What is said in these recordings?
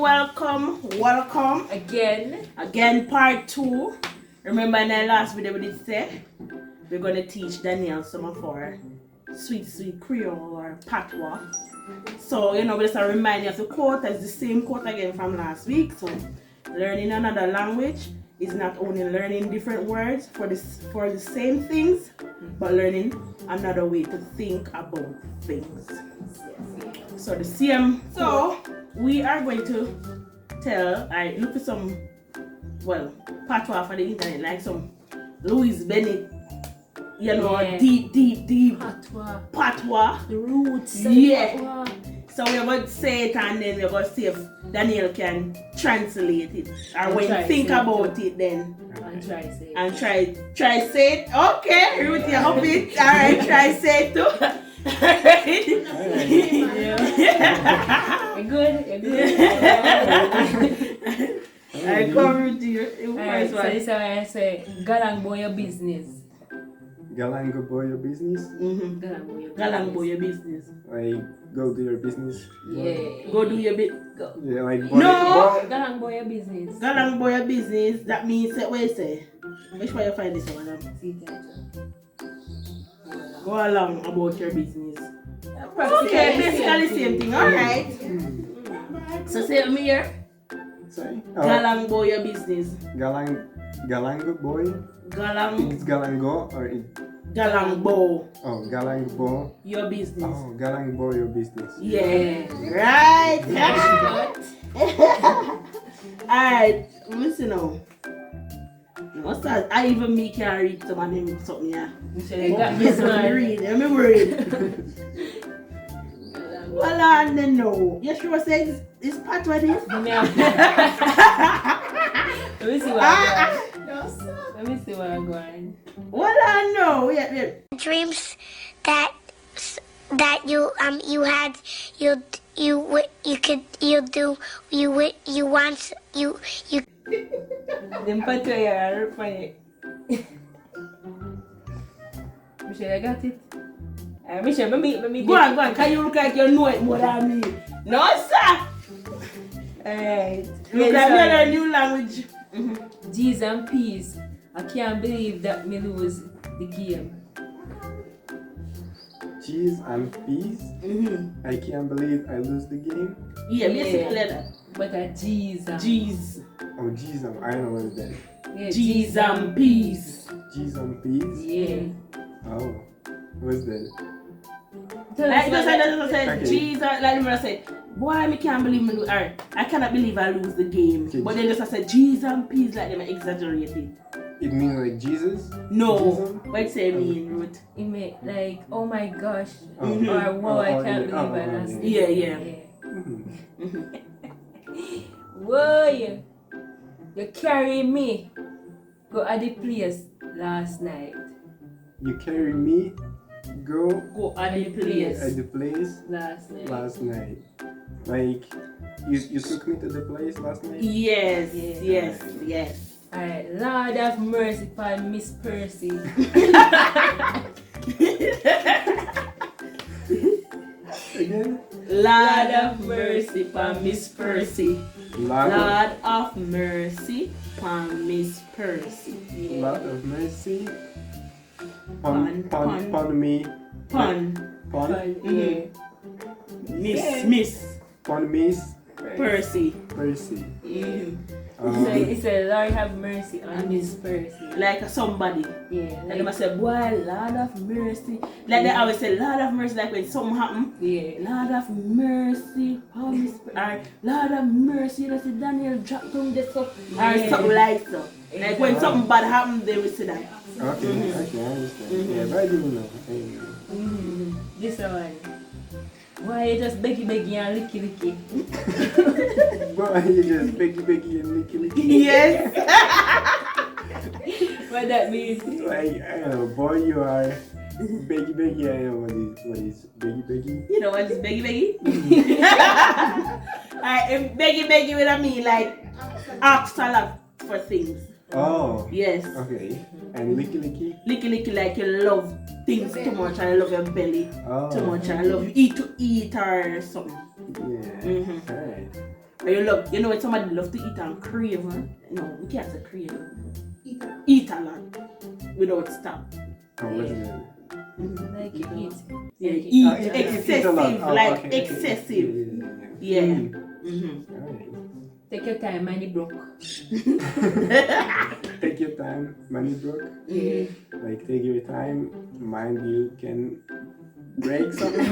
welcome again, part 2. Remember in the last video we did say we're gonna teach Danielle some of our sweet Creole or Patois. So we just a reminder of the quote. It's the same quote again from last week. So learning another language is not only learning different words for the same things, but learning another way to think about things. So the same. So we are going to look for some patois for the internet, like some Louis Bennett, deep patois. The roots. Yeah. So we're going to say it and then we're going to see if Danielle can translate it. Or when you think about it then. And try say it. Okay, Ruth, you help it. Alright, try say it too. You're good. I come Ruth to you. Alright, so this is why I say, galang boy your business. Galang boy your business? Galang boy your business. Like, go do your business? Yeah. Go do your bit. Go. Yeah, like No! Galang boy your business. Galang boy your business. That means, what you say? Which way you find this one? Go along about your business. Okay, basically same thing. Alright. So say it me here. Sorry? Galang boy your business. Galang boy? Galang. It's galango or it? Galang boy. Oh, galang boy. Your business. Oh, galang boy your business. Yeah. Right. Alright. Listen now. What's that? I even me can read some of them something here. Got this one. Read. Let me read. Well, I don't know. You sure say it's Patois this? Let me see what I'm going. Well, I know. Yeah. Dreams that you want. Them Patois are funny. Michelle, I got it. Michelle, let me Go on. Can you look like you know it more than me? No, sir. Alright. Look like you learn a new language. G's and P's. I can't believe that me lose the game. Cheese and peas? I can't believe I lose the game. Yeah, basically that. But a G's and G's. Oh, G's and I don't know what's that. yeah, G's and P's. G's and peas? Yeah. Oh, what's that? Like you said, Okay. G's are like me say, boy, I can't believe me lose. I cannot believe I lose the game. Okay. But then just I said G's and P's like them exaggerated. It means like Jesus? No, Jesus? what say mean, Ruth? It may like, oh my gosh, Oh. or wow, I can't yeah. believe I lost. Yeah. Yeah. Whoa, you carry me go at the place last night. You carry me, go Go at the place. at the place Last night. last night. Like, you took me to the place last night? Yes. Alright, Lord have mercy upon Miss Percy. Again? Lord of mercy upon Miss Percy. Lord Lord of mercy upon Miss Percy. Lord of mercy. Pun. Pon me. Pun. Yeah. Miss Pon Miss Percy. Percy. So it said, Lord have mercy on Miss Percy. Like somebody. Yeah. And they must say, boy, Lord of mercy. Like they always say, Lord of mercy, like when something happen. Yeah. Lord of mercy, or Lord of mercy, you know, see Daniel drop down this stuff, or something like so. Like when something bad happens, they will say that. Okay, I understand. Yeah, but I didn't know. This one. Why you just beggy and licky? Boy, you just beggy and licky. Yes. What that means? Like, I don't know, boy, you are beggy. I don't know what is beggy. You know what is beggy? Alright, beggy with me like ask a lot for things. Oh. Yes. Okay. And licky? Licky like you love things too much and I love your belly too much and I love you eat or something. Yeah. Alright. Or you know when somebody love to eat and crave, huh? No, we can't say crave. Eat a lot without stop. Oh, what's it? Like you eat. Yeah, Like eat Oh, yeah, excessive, a lot. Oh, like okay, okay. excessive. Yeah. Yeah. Alright. Take your time, money broke. Take your time, money broke. Yeah. Like take your time, mind you can break something.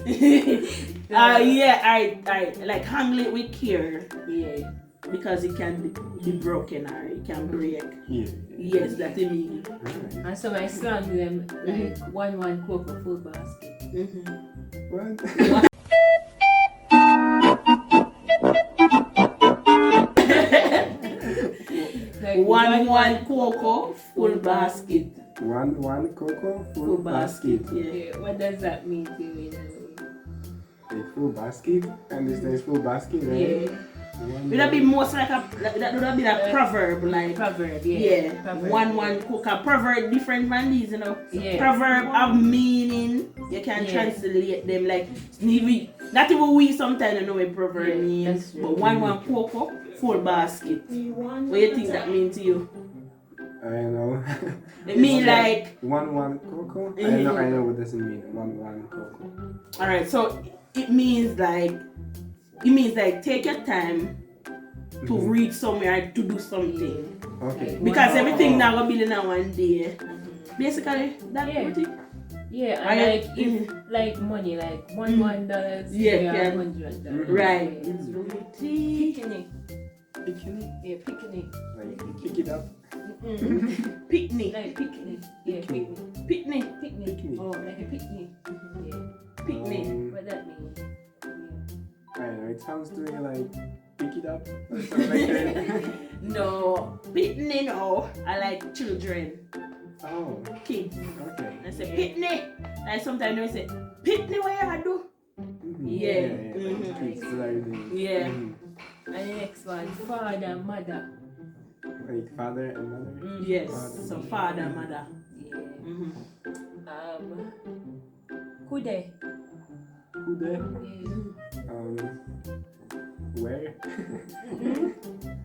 Yeah, I like handle it with care Yeah. because it can be broken or it can break. Yeah. Yes, that's what I mean. Alright. And so I slang them like one cocoa full basket. What? Like one cocoa full basket. One cocoa full basket. Yeah. Yeah, what does that mean to you? Like full basket. Understand full basket, right? Yeah. One Would that be most like that would be a proverb like Proverb, yeah. yeah. Proverb. One cook a proverb different from these, you know. Yeah. Proverb have meaning. You can Yeah. translate them like not even we sometimes know what proverb Yeah, means. that's true. But one cocoa full basket. What do you think that means to you? I don't know. It mean like one cocoa. I know what does it mean. One cocoa. alright, so it means like take your time to reach somewhere to do something. Okay. Because everything now gonna be in one day. Basically, that's Yeah. what it. Yeah, I- and like if like money, like $1 Yeah, yeah, yeah. $100. Right. Yeah. It's really Picnic. Picnic. Yeah, picnic. Like pick it up. picnic. Like picnic. Yeah, picnic. Picnic. Picnic. Picnic. Oh, like a picnic. Yeah. Picnic. What that mean? I don't know. It sounds to me like pick it up or something like that. No. Picnic no. I like children. Oh. Kids. Okay. I say picnic. And sometimes they say, picnic what you do? Yeah. Like kids learning. Yeah. And the next one, father, mother. Like father and mother. Yes. Father. So father, mother. Yeah. Kude. Who there? Yeah. Where?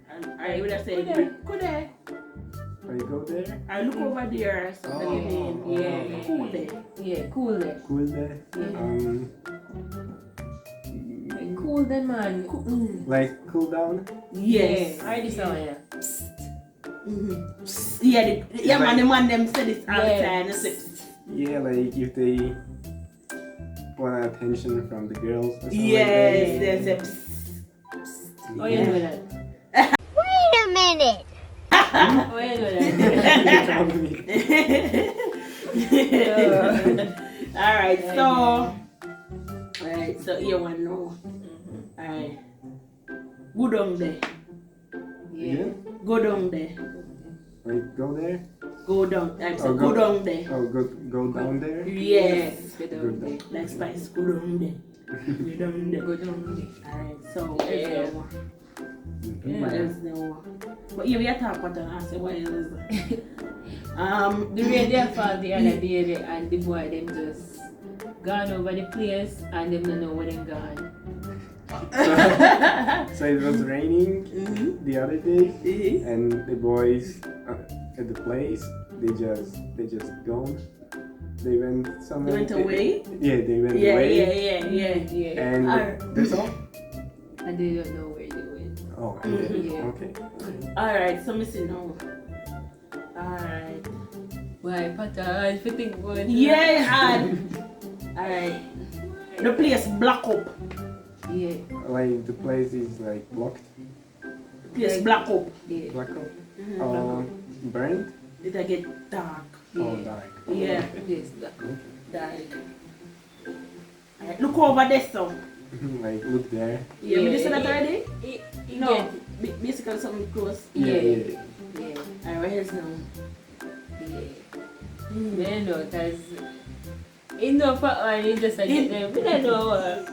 And I would have said, could I? I go there. I look over there or something. Oh. You mean? Yeah. Cool there. Yeah, cool there. Cool there. Yeah. Like, cool then man. Like cool down. Yes. Yeah, already saw ya. Yeah, man, the man them say this all the Yeah. time. They say, Yeah, like if they want attention from the girls or something yes, like they that. say, Oh, you know that. Wait a minute. Oh, you know that. Alright, so here one now. Alright. Go down there. Yeah. Go down there. Like go there. Go down. I said, Oh, go go- down there. Oh, go down there. Yes. Go Go down down. Like spice. Go down there. Go down there. Go down Alright, so Yeah. what else now? But yeah, we are talking about that. I said, what else? The way they fall the other day and the boy them just gone over the place and them don't know where them gone. So it was raining the other day, and the boys at the place they just gone. They went They somewhere. went away? Yeah, they went Yeah, away. Yeah. And Alright. that's all. And they don't know where they went. Oh, and then, Yeah. okay. Alright, so missing now. Alright. Why, Patois, if you think about it. Yeah, and alright. The place black up. Yeah. Like the place is like blocked, Place black up. Yeah. black up, burnt. It'll get dark. Oh, Yeah. dark. Yeah. Yes, that. Dark. Alright, look over there so. Like look there. Yeah, we just said that already? It No. get- Basically something close. Yeah. Yeah. Alright, here's now. Yeah. You know, because in the part you just like, we don't know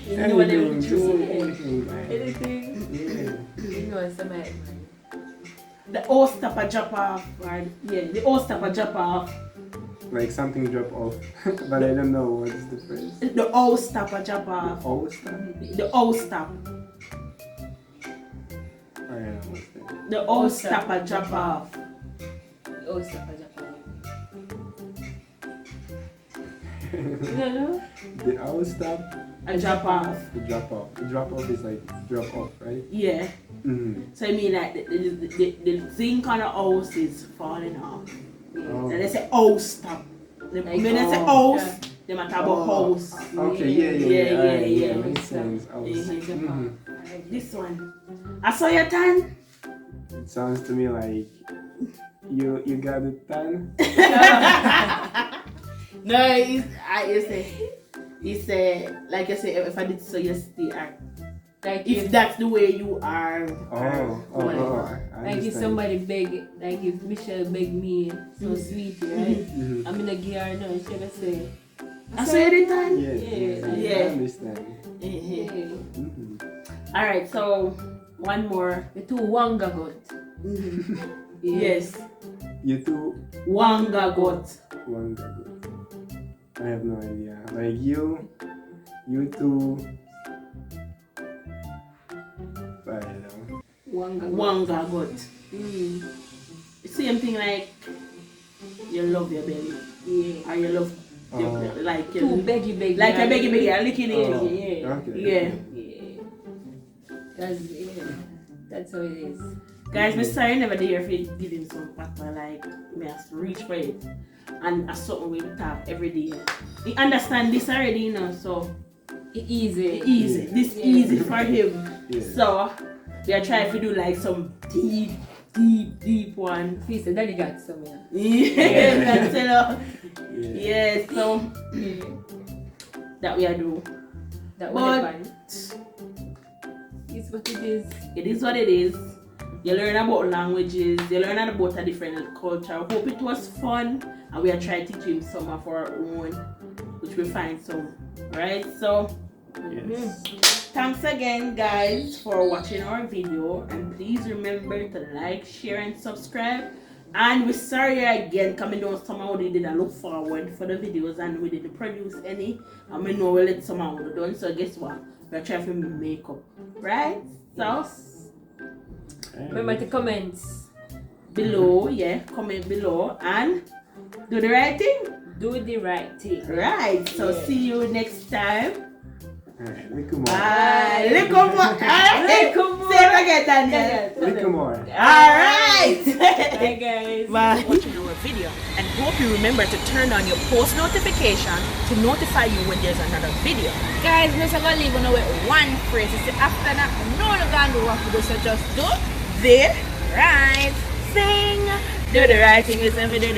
You know what they Anything, would just choose. anything, man. anything. Yeah. You know, somebody. The old stopper drop off. Right? Yeah, the old stopper drop off. like something drop off, but I don't know what's the phrase. The O stop or drop off. Oh, stop. The O stop. I don't know what's that. The O stop or drop off. Oh, stop a Japan. No. The owl stop. A drop off. The drop off. The drop off is like drop off, right? Yeah. Mm-hmm. So I mean like the zinc on the house is falling off. Oh. So they say O stop. When they say oh, house, they might talk about house. Okay, Yeah. yeah. Makes sense. I was, Mhm. This one. I saw your tan. It sounds to me like you got a tan. No, it's like I said, if I did so yesterday, Like if that's the way you are. I like if understand. somebody beg, like if Michelle beg me, so sweet, right? Mhm. I'm gonna give her no, she gonna say, I saw your tan. Yes, I Yeah. understand. Yeah. Mhm. All right, so one more. the two Wanga got. Yes, You two, Wanga got. one good. I have no idea. Like you two. I don't know. Wanga got. Same thing like you love your belly. Yeah. Or you love your, Oh. like Two you, beggy. like a beggy, I licking it. Oh, Yeah. okay. Yeah. That's how it is. Guys, me sorry never there if you give him some papa, like me has to reach for it. And that's something we tap every day. He understand this already, you know, so Easy. easy. This easy for him. Yeah. So we are trying to do like some deep one. Please, daddy got some, yeah. Yeah, that's it. Yeah. Yes, so that we are doing. That But- one fun. It's what it is. It is what it is. You learn about languages, you learn about a different culture. I hope it was fun and we are trying to teach him some of our own, which we find some, right? So Yes. thanks again guys for watching our video, and please remember to like, share and subscribe. And we're sorry again coming down somehow we didn't look forward for the videos and we didn't produce any, and we know we let somehow we done. So guess what, we're trying to make up, right? So Remember to comment. below, yeah, comment below and do the right thing. Do the right thing. Right, so Yeah. see you next time. Alright, little more. Bye. Little more. Little more. Say it again, Daniel. Little more. Alright. Bye guys. Bye. Watching our video and hope you remember to turn on your post notification to notify you when there's another video. Guys, we're gonna leave on with one phrase. It's after that, no one gonna do what we do, so just do The right. thing. Do the right thing. Listen for the